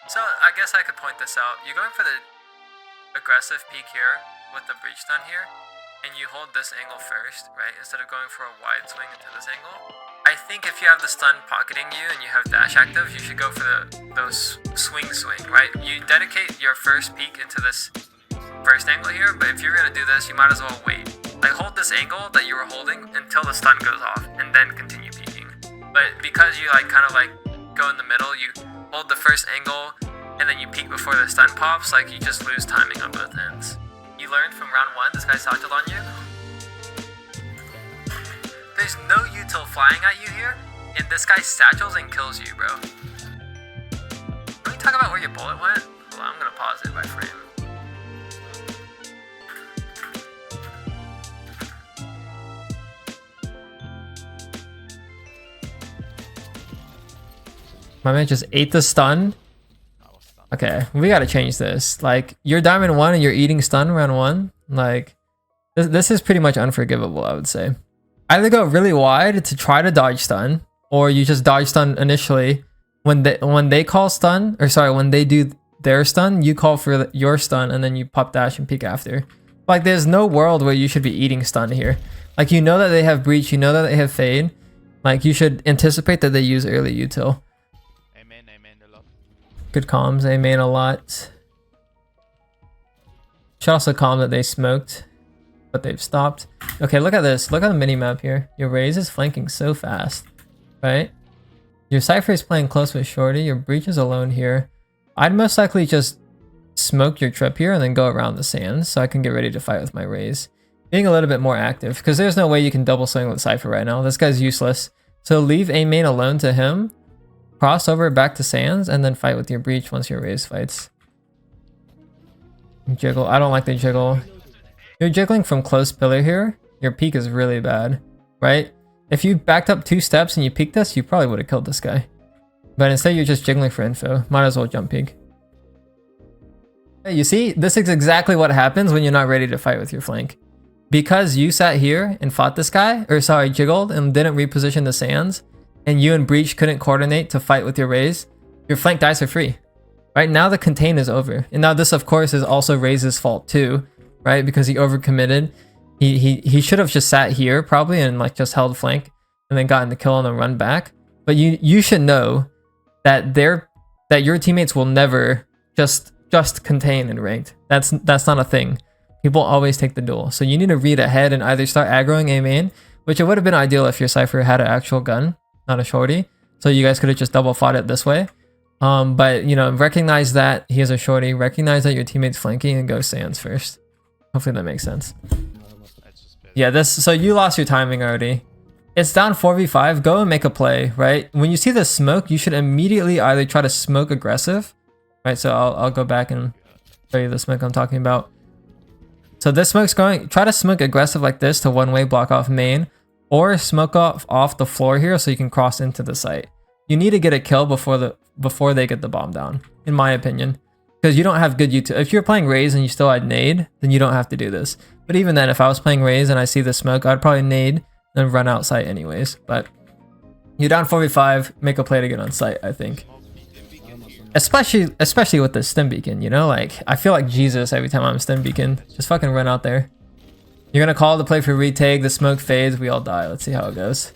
So I guess I could point this out. You're going for the aggressive peek here with the breach stun here, and you hold this angle first, right? Instead of going for a wide swing into this angle. I think if you have the stun pocketing you and you have dash active, you should go for those swing, right? You dedicate your first peek into this first angle here, but if you're gonna do this, you might as well wait. Like hold this angle that you were holding until the stun goes off, and then continue peeking. But because you like kind of like go in the middle, you hold the first angle, and then you peek before the stun pops, like you just lose timing on both ends. You learned from round 1, this guy satcheled on you. There's no util flying at you here, and this guy satchels and kills you, bro. Can we talk about where your bullet went? Hold on, I'm gonna pause it by frame. My man just ate the stun. Okay, we gotta change this. Like, you're diamond 1 and you're eating stun round 1. Like, this is pretty much unforgivable, I would say. Either go really wide to try to dodge stun, or you just dodge stun initially. When they call stun, or sorry, when they do their stun, you call for your stun, and then you pop dash and peek after. Like, there's no world where you should be eating stun here. Like, you know that they have breach, you know that they have fade. Like, you should anticipate that they use early util. Amen a lot. Good comms, amen a lot. Should also calm that they smoked, but they've stopped. Okay, look at this. Look at the mini map here. Your Raze is flanking so fast, right? Your Cypher is playing close with Shorty. Your Breach is alone here. I'd most likely just smoke your trip here and then go around the sands so I can get ready to fight with my Raze. Being a little bit more active, because there's no way you can double swing with Cypher right now. This guy's useless. So leave A main alone to him, cross over back to sands, and then fight with your Breach once your Raze fights. Jiggle. I don't like the jiggle. You're jiggling from close pillar here. Your peek is really bad, right? If you backed up 2 steps and you peeked this, you probably would have killed this guy. But instead you're just jiggling for info. Might as well jump peek. You see, this is exactly what happens when you're not ready to fight with your flank. Because you sat here and fought this guy, or sorry, jiggled and didn't reposition the sands, and you and Breach couldn't coordinate to fight with your Raze, your flank dice are free. Right now the contain is over. And now this of course is also Raze's fault too, right? Because he overcommitted. He should have just sat here probably and like just held flank and then gotten the kill and then run back. But you should know that your teammates will never just contain in ranked. That's not a thing. People always take the duel. So you need to read ahead and either start aggroing A main, which it would have been ideal if your Cypher had an actual gun, not a shorty. So you guys could have just double fought it this way. But you know, recognize that he is a shorty, recognize that your teammate's flanking, and go sands first. Hopefully that makes sense. Yeah, so you lost your timing already. It's down 4v5, go and make a play, right? When you see the smoke, you should immediately either try to smoke aggressive, right? So I'll go back and show you the smoke I'm talking about. So this smoke's going, try to smoke aggressive like this to one-way block off main, or smoke off the floor here so you can cross into the site. You need to get a kill before they get the bomb down, in my opinion. Because you don't have good util. If you're playing Raze and you still had nade, then you don't have to do this. But even then, if I was playing Raze and I see the smoke, I'd probably nade and run out site anyways. But you're down 4v5, make a play to get on site, I think. Especially with the stim beacon, you know? Like, I feel like Jesus every time I'm stim beacon. Just fucking run out there. You're gonna call the play for retake, the smoke fades, we all die. Let's see how it goes.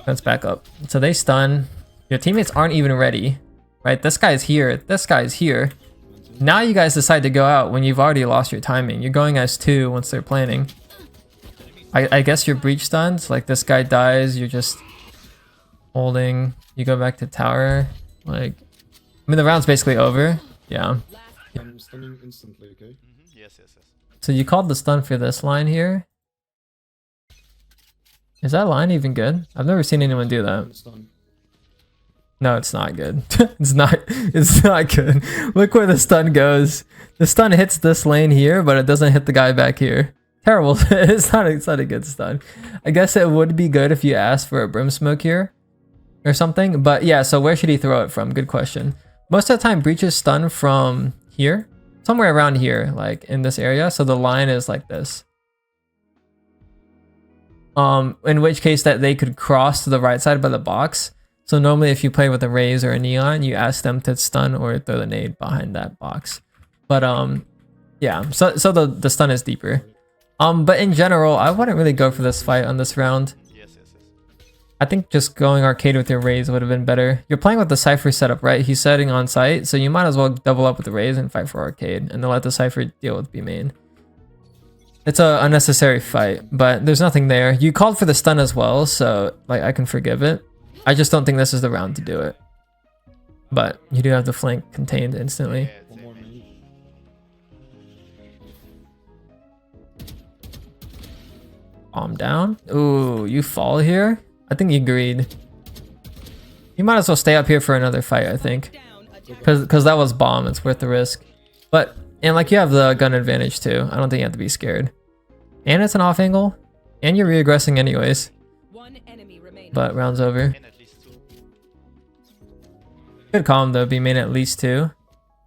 Let's back up. So they stun. Your teammates aren't even ready, right? This guy's here, this guy's here. Now you guys decide to go out when you've already lost your timing. You're going as 2 once they're planning. I guess you're breach stunned. Like this guy dies, you're just holding. You go back to tower. Like, I mean the round's basically over. Yeah. I'm stunning instantly, okay? Yes. So you called the stun for this line here. Is that line even good? I've never seen anyone do that. No, it's not good. It's not good. Look where the stun goes. The stun hits this lane here, but it doesn't hit the guy back here. Terrible. It's not a good stun. I guess it would be good if you asked for a brim smoke here or something. But yeah, so where should he throw it from? Good question. Most of the time, breaches stun from here, somewhere around here, like in this area. So the line is like this. In which case that they could cross to the right side by the box. So normally if you play with a Raze or a Neon, you ask them to stun or throw the nade behind that box. But yeah, so the stun is deeper. But in general, I wouldn't really go for this fight on this round. Yes, yes, yes. I think just going arcade with your Raze would have been better. You're playing with the Cypher setup, right? He's setting on site, so you might as well double up with the Raze and fight for arcade, and then let the Cypher deal with B main. It's a unnecessary fight, but there's nothing there. You called for the stun as well, so like I can forgive it. I just don't think this is the round to do it. But you do have the flank contained instantly. Yeah, One more minute. Bomb down. Ooh, you fall here? I think you agreed. You might as well stay up here for another fight, I think. Because that was bomb, it's worth the risk. But, and like you have the gun advantage too. I don't think you have to be scared. And it's an off angle. And you're re-aggressing anyways. But round's over. and at least 2. Good calm though, be main at least 2.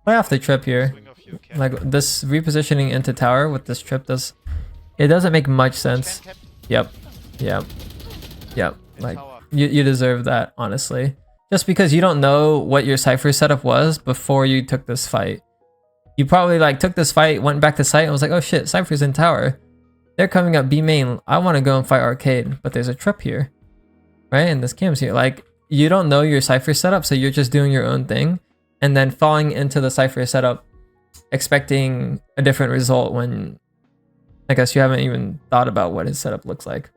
Play off the trip here. Swing of you can. Like this repositioning into tower with this trip it doesn't make much sense. Can cap Yep. in Like tower. you deserve that, honestly. Just because you don't know what your Cypher setup was before you took this fight. You probably like took this fight, went back to site and was like, oh shit, Cypher's in tower. They're coming up B main. I want to go and fight arcade, but there's a trip here. Right? And this cam's here. Like, you don't know your Cypher setup, so you're just doing your own thing. And then falling into the Cypher setup expecting a different result when I guess you haven't even thought about what his setup looks like.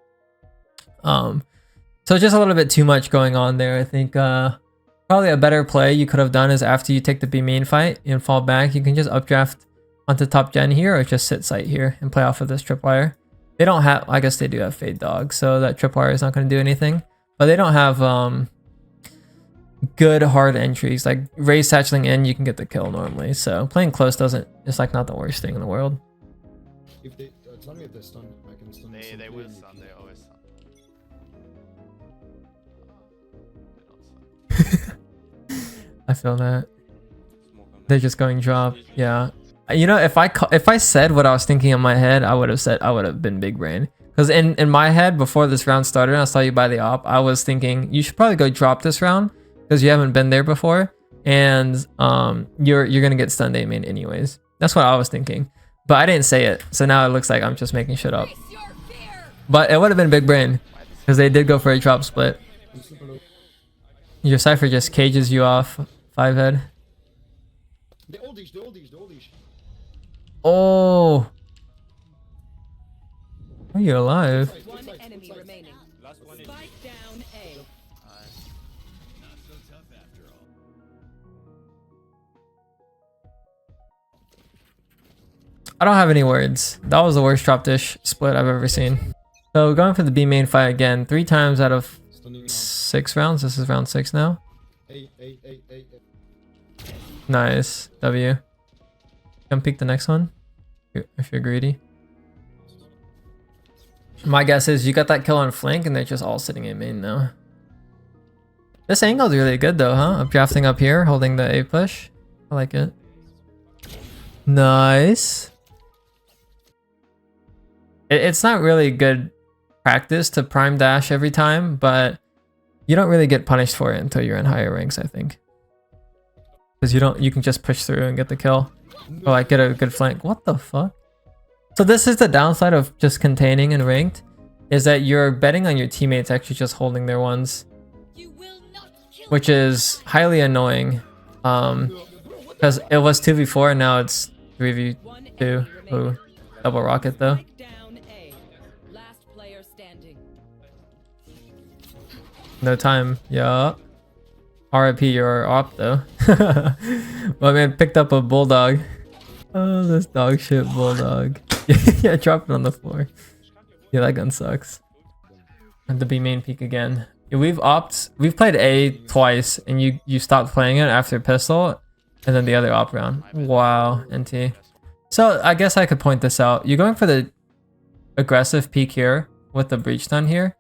So just a little bit too much going on there. I think probably a better play you could have done is after you take the B main fight and fall back, you can just updraft onto top gen here or just sit site here and play off of this tripwire. They don't have, I guess they do have fade dog, so that tripwire is not going to do anything. But they don't have good hard entries. Like Raze satcheling in, you can get the kill normally. So playing close it's like not the worst thing in the world. If they tell me if they stun, I can stun. They instantly will and you stun, can- they always stun. They don't stun. I feel that. They're just going drop. Yeah. You know, if I said what I was thinking in my head, I would have been big brain. Because in my head, before this round started, and I saw you buy the op, I was thinking you should probably go drop this round because you haven't been there before, and you're gonna get stunned A main anyways. That's what I was thinking, but I didn't say it, so now it looks like I'm just making shit up. But it would have been big brain because they did go for a drop split. I'm super low. Your Cypher just cages you off 5 head. The oldies, the oldies, the oldies. Oh, are you alive? One enemy remaining. Spike down A. I don't have any words. That was the worst drop dish split I've ever seen. So going for the B main fight again, 3 times out of Stunning now. 6 rounds. This is round 6 now. A. Nice. W. Come peek the next one if you're greedy. My guess is you got that kill on flank and they're just all sitting in main now. This angle's really good though, huh? I'm drafting up here, holding the A push. I like it. Nice. It's not really good practice to prime dash every time, but you don't really get punished for it until you're in higher ranks, I think. Because you can just push through and get the kill. Or like get a good flank. What the fuck? So this is the downside of just containing in ranked, is that you're betting on your teammates actually just holding their ones, which is highly annoying. Because it was 2v4 and now it's 3v2. Ooh, double rocket though. Spike down A. Last player standing. No time. Yeah. RIP your op though. My man picked up a bulldog. Oh, this dog shit bulldog. Yeah, drop it on the floor. Yeah, that gun sucks. And the B main peak again. Yeah, we've played A twice and you stopped playing it after pistol and then the other op round. Wow, NT. So I guess I could point this out. You're going for the aggressive peek here with the breach stun here,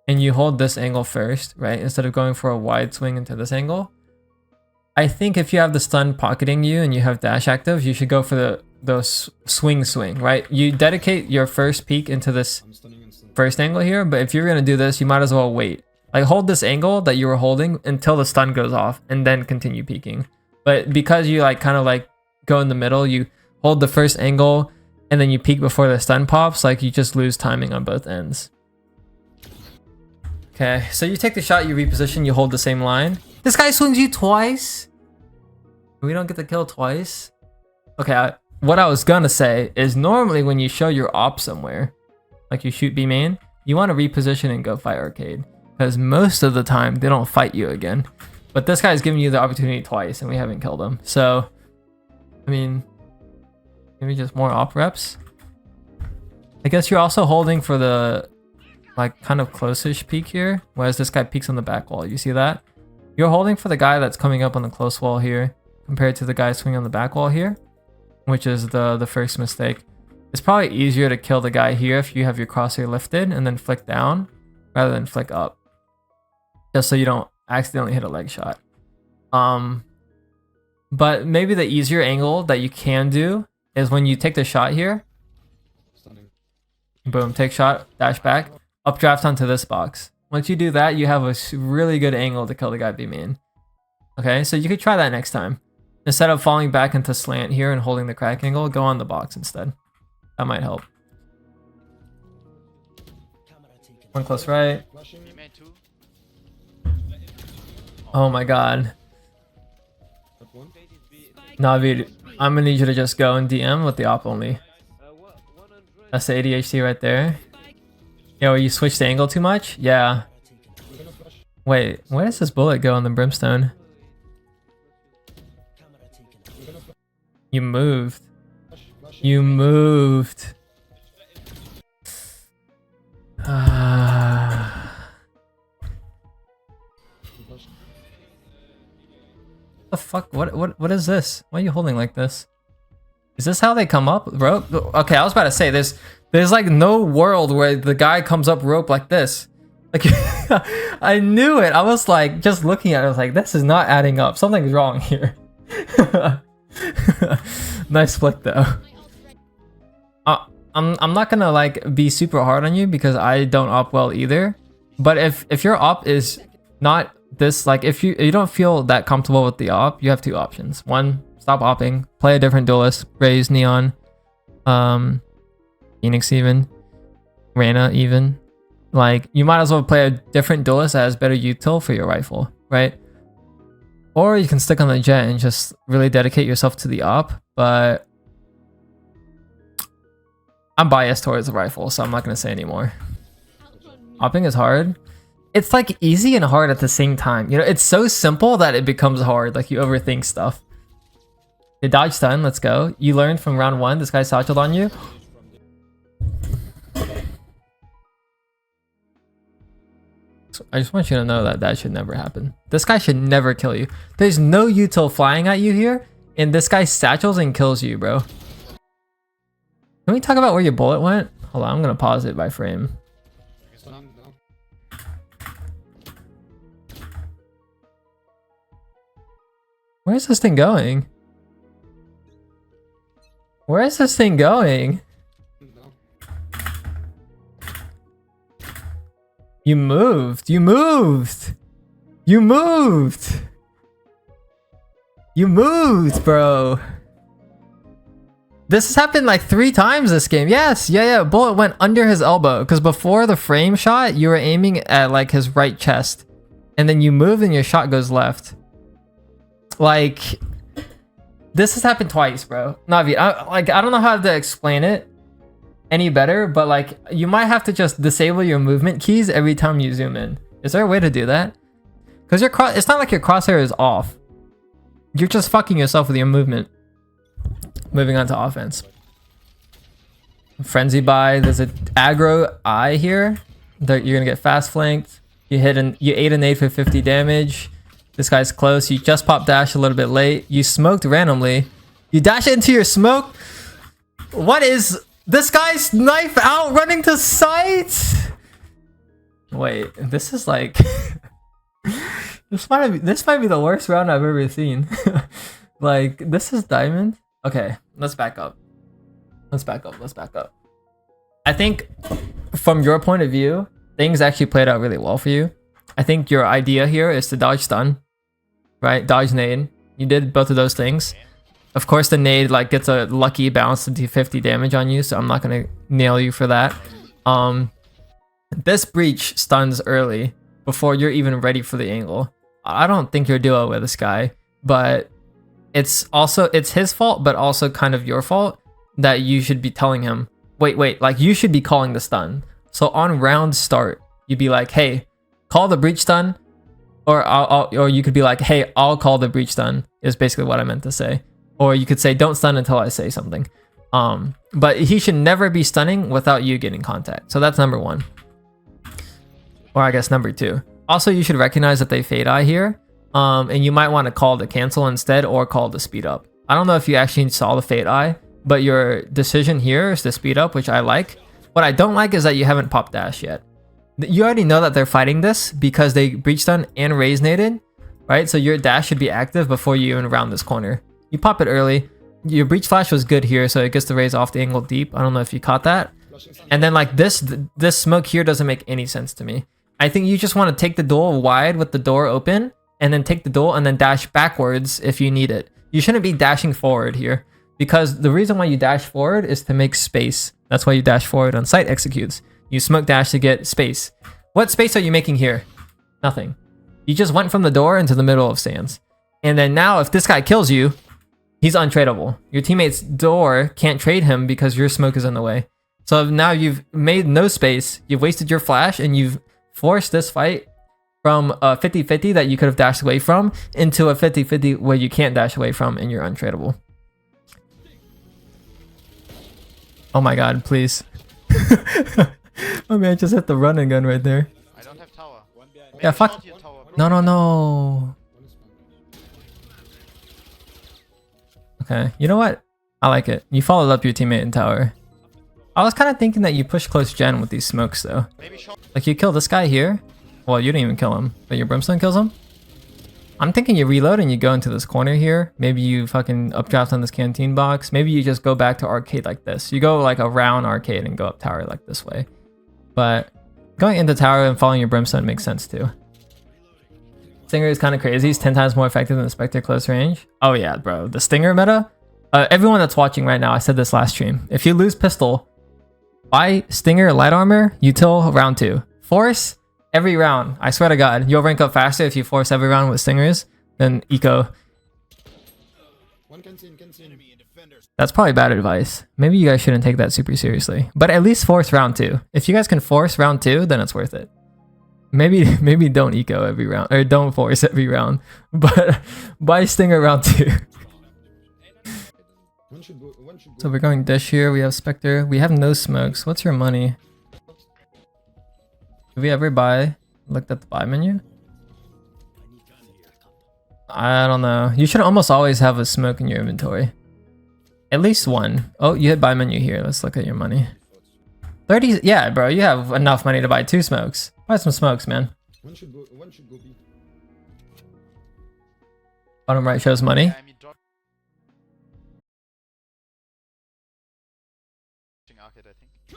and you hold this angle first, right? Instead of going for a wide swing into this angle. I think if you have the stun pocketing you and you have dash active, you should go for the swing, right? You dedicate your first peek into this I'm stunning instantly. first angle here, but if you're gonna do this, you might as well wait. Like hold this angle that you were holding until the stun goes off and then continue peeking. But because you like kind of like go in the middle, you hold the first angle and then you peek before the stun pops, like you just lose timing on both ends. Okay, so you take the shot, you reposition, you hold the same line. This guy swings you twice. We don't get the kill twice. Okay, what I was gonna say is normally when you show your op somewhere, like you shoot B main, you want to reposition and go fight arcade. Because most of the time, they don't fight you again. But this guy's giving you the opportunity twice and we haven't killed him. So, I mean, maybe just more op reps. I guess you're also holding for the like kind of close-ish peek here. Whereas this guy peeks on the back wall. You see that? You're holding for the guy that's coming up on the close wall here compared to the guy swinging on the back wall here, which is the first mistake. It's probably easier to kill the guy here if you have your crosshair lifted and then flick down rather than flick up. Just so you don't accidentally hit a leg shot. But maybe the easier angle that you can do is when you take the shot here. Stunning. Boom, take shot, dash back, updraft onto this box. Once you do that, you have a really good angle to kill the guy B main. Okay, so you could try that next time. Instead of falling back into slant here and holding the crack angle, go on the box instead. That might help. One close right. Flashing. Oh my god. That one. Navid, I'm gonna need you to just go and DM with the op only. That's the ADHD right there. Yo, you switched the angle too much? Yeah. I'm gonna flash. Wait, where does this bullet go on the brimstone? I'm gonna flash. You moved. Flash. You moved. Flash. The fuck? What is this? Why are you holding like this? Is this how they come up rope? Okay, I was about to say there's like no world where the guy comes up rope like this. Like I knew it. I was like just looking at it. I was like, this is not adding up. Something's wrong here. Nice flick though. I'm not gonna like be super hard on you because I don't op well either. But if your op is not this, like if you don't feel that comfortable with the op, you have two options. One, stop opping, play a different duelist, Raze, Neon, Phoenix even, Reyna even. Like you might as well play a different duelist that has better util for your rifle, right? Or you can stick on the jet and just really dedicate yourself to the op, but I'm biased towards the rifle, so I'm not gonna say anymore. Opping is hard. It's like easy and hard at the same time. You know, it's so simple that it becomes hard. Like you overthink stuff. You dodge stun, let's go. You learned from round 1, this guy satcheled on you. So I just want you to know that that should never happen. This guy should never kill you. There's no util flying at you here, and this guy satchels and kills you, bro. Can we talk about where your bullet went? Hold on, I'm gonna pause it by frame. Stunning now. Where's this thing going? Where is this thing going? No. You moved. You moved. You moved. You moved, bro. This has happened like 3 times this game. Yes, yeah. Bullet went under his elbow because before the frame shot, you were aiming at like his right chest, and then you move and your shot goes left. Like, this has happened twice, bro. Navi, I don't know how to explain it any better, but like you might have to just disable your movement keys every time you zoom in. Is there a way to do that? Because it's not like your crosshair is off. You're just fucking yourself with your movement. Moving on to offense. Frenzy buy. There's an aggro eye here. You're gonna get fast flanked. You ate an 8 for 50 damage. This guy's close. You just pop dash a little bit late. You smoked randomly. You dash into your smoke. What is this guy's knife out running to sight? Wait, this is like this might be the worst round I've ever seen. Like, this is diamond. Okay, let's back up. Let's back up. I think from your point of view, things actually played out really well for you. I think your idea here is to dodge stun, right? Dodge nade. You did both of those things. Of course, the nade like gets a lucky bounce to do 50 damage on you, so I'm not gonna nail you for that. This breach stuns early before you're even ready for the angle. I don't think you're duo with this guy, but it's his fault, but also kind of your fault that you should be telling him, wait, like you should be calling the stun. So on round start, you'd be like, hey, call the breach stun, or you could be like, hey, I'll call the breach stun, is basically what I meant to say. Or you could say, don't stun until I say something. But he should never be stunning without you getting contact. So that's number one. Or I guess number two. Also, you should recognize that they fade eye here. And you might want to call the cancel instead or call the speed up. I don't know if you actually saw the fade eye, but your decision here is to speed up, which I like. What I don't like is that you haven't popped dash yet. You already know that they're fighting this because they breach stun and raise naded, right? So your dash should be active before you even round this corner. You pop it early. Your breach flash was good here, so it gets the raise off the angle deep. I don't know if you caught that. And then like this smoke here doesn't make any sense to me. I think you just want to take the duel wide with the door open and then take the duel and then dash backwards if you need it. You shouldn't be dashing forward here because the reason why you dash forward is to make space. That's why you dash forward on site executes. You smoke dash to get space. What space are you making here? Nothing. You just went from the door into the middle of sands. And then now if this guy kills you, he's untradeable. Your teammate's door can't trade him because your smoke is in the way. So now you've made no space, you've wasted your flash, and you've forced this fight from a 50-50 that you could have dashed away from into a 50-50 where you can't dash away from and you're untradeable. Oh my god, please. Oh man, I just hit the running gun right there. I don't have tower. Yeah, fuck. No. Okay, you know what? I like it. You followed up your teammate in tower. I was kind of thinking that you push close gen with these smokes though. Like you kill this guy here. Well, you didn't even kill him, but your brimstone kills him. I'm thinking you reload and you go into this corner here. Maybe you fucking updraft on this canteen box. Maybe you just go back to arcade like this. You go like around arcade and go up tower like this way. But going into tower and following your brimstone makes sense too. Stinger is kind of crazy. He's 10 times more effective than the Spectre close range. Oh yeah, bro. The Stinger meta. Everyone that's watching right now, I said this last stream. If you lose pistol, buy Stinger light armor, util round 2. Force every round. I swear to God, you'll rank up faster if you force every round with Stingers than eco. One can see. That's probably bad advice. Maybe you guys shouldn't take that super seriously. But at least force round 2. If you guys can force round 2, then it's worth it. Maybe don't eco every round, or don't force every round. But buy Stinger round 2. So we're going dish here. We have Spectre. We have no smokes. What's your money? Did we ever buy? Looked at the buy menu? I don't know. You should almost always have a smoke in your inventory. At least one. Oh, you hit buy menu here. Let's look at your money. 30. Yeah, bro. You have enough money to buy 2 smokes. Buy some smokes, man. One should go B. Bottom right shows money.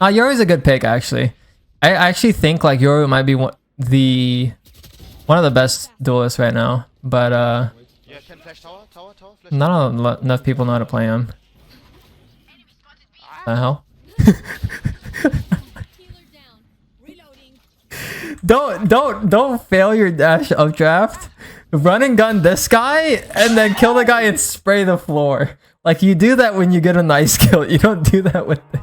Yoru's a good pick, actually. I actually think like Yoru might be one of the best duelists right now, but not enough people know how to play him. The hell? Don't fail your dash updraft. Run and gun this guy and then kill the guy and spray the floor. Like you do that when you get a nice kill. You don't do that with this.